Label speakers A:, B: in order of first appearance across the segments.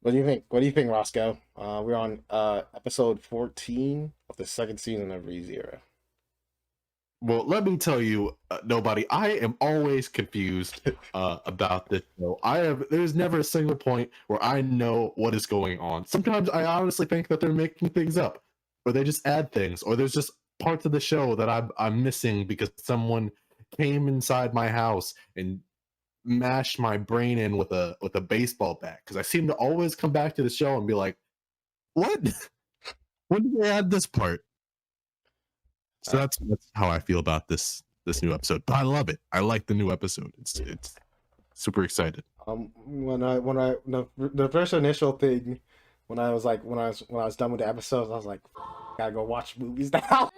A: What do you think? What do you think, Roscoe? We're on episode 14 of the second season of ReZero.
B: Well, let me tell you, nobody. I am always confused about this show. There's never a single point where I know what is going on. Sometimes I honestly think that they're making things up, or they just add things, or there's just parts of the show that I'm missing because someone came inside my house and mashed my brain in with a baseball bat. Because I seem to always come back to the show and be like, "What? When did they add this part?" So that's how I feel about this new episode. But I love it. I like the new episode. It's super excited.
A: The first initial thing when I was done with the episodes, I was like, gotta go watch movies now.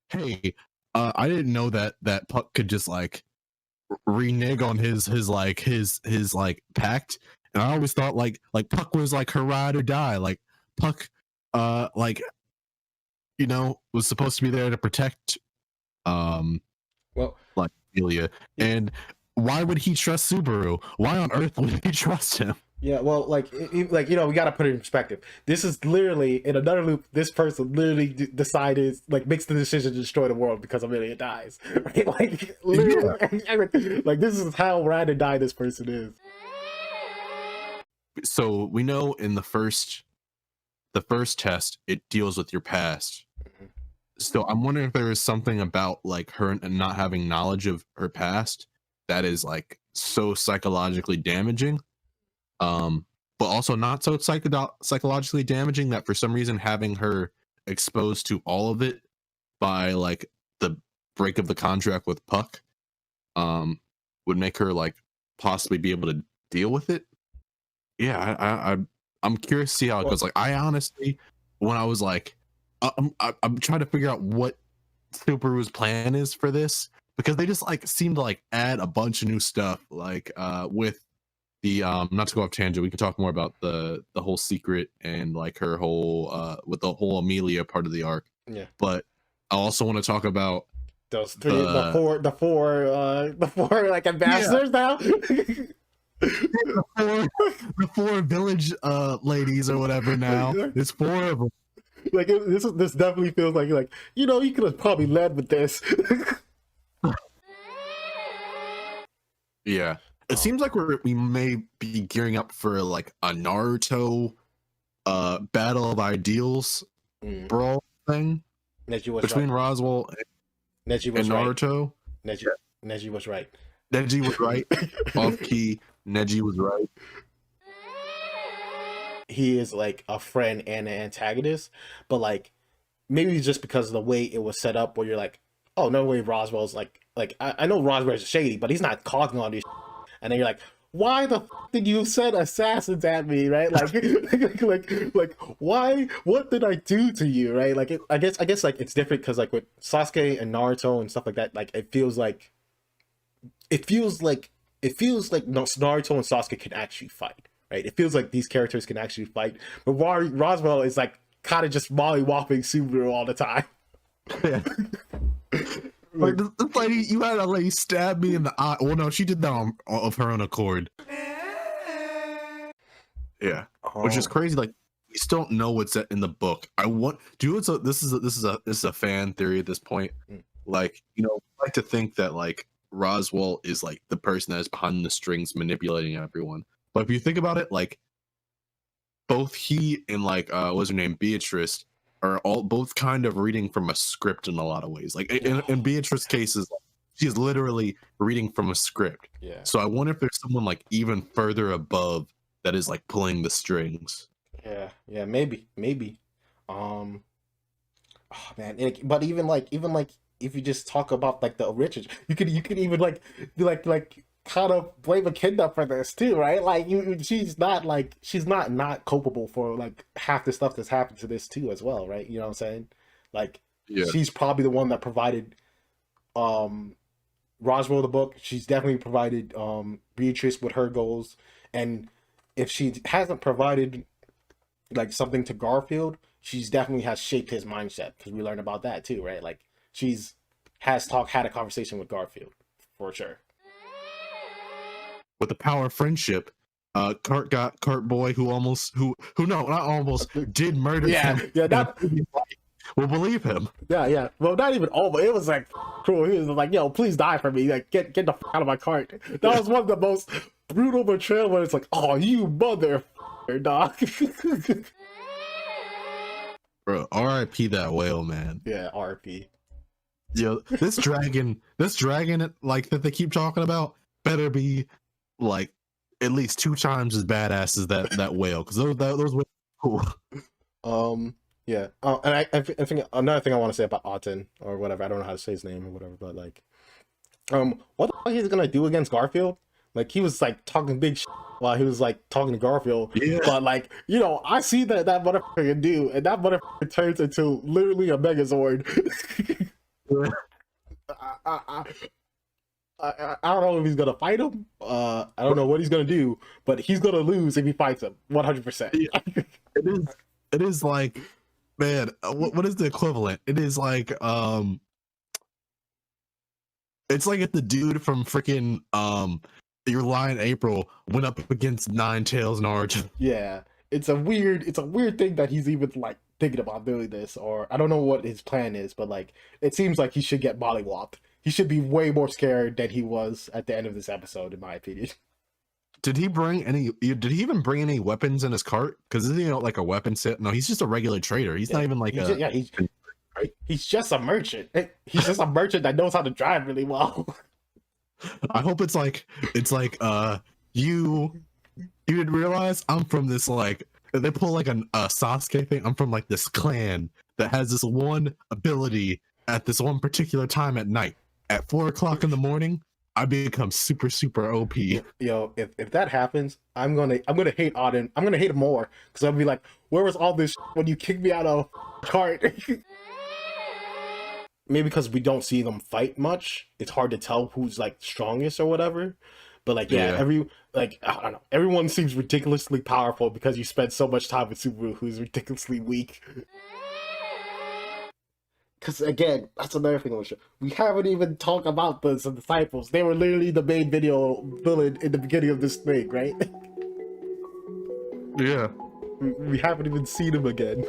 B: Hey, I didn't know that Puck could just like renege on his pact, and I always thought like Puck was like her ride or die. Like Puck, like was supposed to be there to protect
A: Well,
B: like Ilya. And why would he trust Subaru? Why on earth would he trust him?
A: yeah, well, we gotta put it in perspective. This is literally in another loop. This person literally decided, makes the decision to destroy the world because Amelia dies. Right? Like, literally, yeah. Like this is how rad and die this person is.
B: So we know in the first test, it deals with your past. Mm-hmm. So I'm wondering if there is something about like her and not having knowledge of her past that is like so psychologically damaging. But also not so psychologically damaging that for some reason having her exposed to all of it by like the break of the contract with Puck would make her like possibly be able to deal with it. Yeah, I'm curious to see how it goes. Like, I honestly, when I was like, I'm trying to figure out what Subaru's plan is for this, because they just like seem to like add a bunch of new stuff, like with the not to go off tangent, we can talk more about the whole secret and like her whole with the whole Amelia part of the arc.
A: Yeah.
B: But I also want to talk about
A: those three, the four like ambassadors now.
B: the four village ladies or whatever. Now there's four of them.
A: Like this definitely feels like you could have probably led with this.
B: Yeah, it seems like we may be gearing up for like a Naruto battle of ideals brawl thing between
A: right.
B: Roswell and Naruto.
A: Neji was right.
B: Neji was right. Off key, Neji was right.
A: He is like a friend and an antagonist, but like maybe just because of the way it was set up, where you're like, oh no way, Roswell's like I know Roswell's shady, but he's not causing all this. And then you're like, why the did you send assassins at me, right? Like, like why? What did I do to you, right? Like, I guess like it's different because like with Sasuke and Naruto and stuff like that, like it feels like Naruto and Sasuke can actually fight, right? It feels like these characters can actually fight, but Roswell is like kind of just mollywopping Subaru all the time.
B: Yeah. Like this lady, you had a lady stab me in the eye. Well, no, she did that of her own accord. Yeah, which is crazy. Like, we still don't know what's in the book. This is a fan theory at this point. Like, I like to think that like Roswell is like the person that is behind the strings manipulating everyone. But if you think about it, like both he and like what's her name, Beatrice, are both kind of reading from a script in a lot of ways. Like in Beatrice's cases, she's literally reading from a script.
A: Yeah.
B: So I wonder if there's someone like even further above that is like pulling the strings.
A: Yeah, maybe. Oh man, but even like if you just talk about like the original, you could even like be like kind of blame Echidna for this too, right? Like she's not culpable for like half the stuff that's happened to this too as well, right? You know what I'm saying? Like, yeah. She's probably the one that provided Roswell the book. She's definitely provided Beatrice with her goals, and if she hasn't provided like something to Garfield, she's definitely has shaped his mindset, because we learned about that too, right? Like had a conversation with Garfield for sure.
B: With the power of friendship, Cart boy who no, not almost did murder
A: Yeah,
B: him.
A: yeah, that,
B: We'll believe him.
A: yeah. Well, not even all, but it was like cruel. He was like, "Yo, please die for me. Like, get the out of my cart." That was one of the most brutal betrayal. Where it's like, "Oh, you mother, dog."
B: Bro, R.I.P. that whale, man.
A: Yeah, RP.
B: Yo, this dragon, like that they keep talking about, better be like at least 2 times as badass as that whale, because those whales are cool.
A: Yeah. Oh, and I think another thing I want to say about Auden or whatever. I don't know how to say his name or whatever, but like, what the fuck he's gonna do against Garfield? Like, he was like talking big shit while he was like talking to Garfield.
B: Yeah.
A: But like, you know, I see that motherfucker can do, and that motherfucker turns into literally a Megazord. I don't know if he's gonna fight him. I don't know what he's gonna do, but he's gonna lose if he fights him 100%.
B: It is like, man, what is the equivalent? It is like it's like if the dude from freaking Your Lie in April went up against Nine Tails Naruto.
A: Yeah, it's a weird thing that he's even like thinking about doing this, or I don't know what his plan is, but like, it seems like he should get mollywopped. He should be way more scared than he was at the end of this episode, in my opinion.
B: Did he even bring any weapons in his cart? Because isn't he like a weapon set? No, he's just a regular trader. He's not even like
A: he's just a merchant. He's just a merchant that knows how to drive really well.
B: I hope it's like you didn't realize I'm from this, like, they pull like a Sasuke thing. I'm from like this clan that has this one ability at this one particular time at night. At 4 o'clock in the morning, I become super OP.
A: Yo, if that happens, I'm gonna hate Auden. I'm gonna hate him more, because I'll be like, where was all this when you kicked me out of cart? Maybe because we don't see them fight much, it's hard to tell who's like strongest or whatever. But like, yeah. I don't know, everyone seems ridiculously powerful because you spend so much time with Subaru, who's ridiculously weak. Because again, that's another thing on the show. We haven't even talked about the disciples. They were literally the main video villain in the beginning of this thing, right?
B: Yeah.
A: We haven't even seen them again.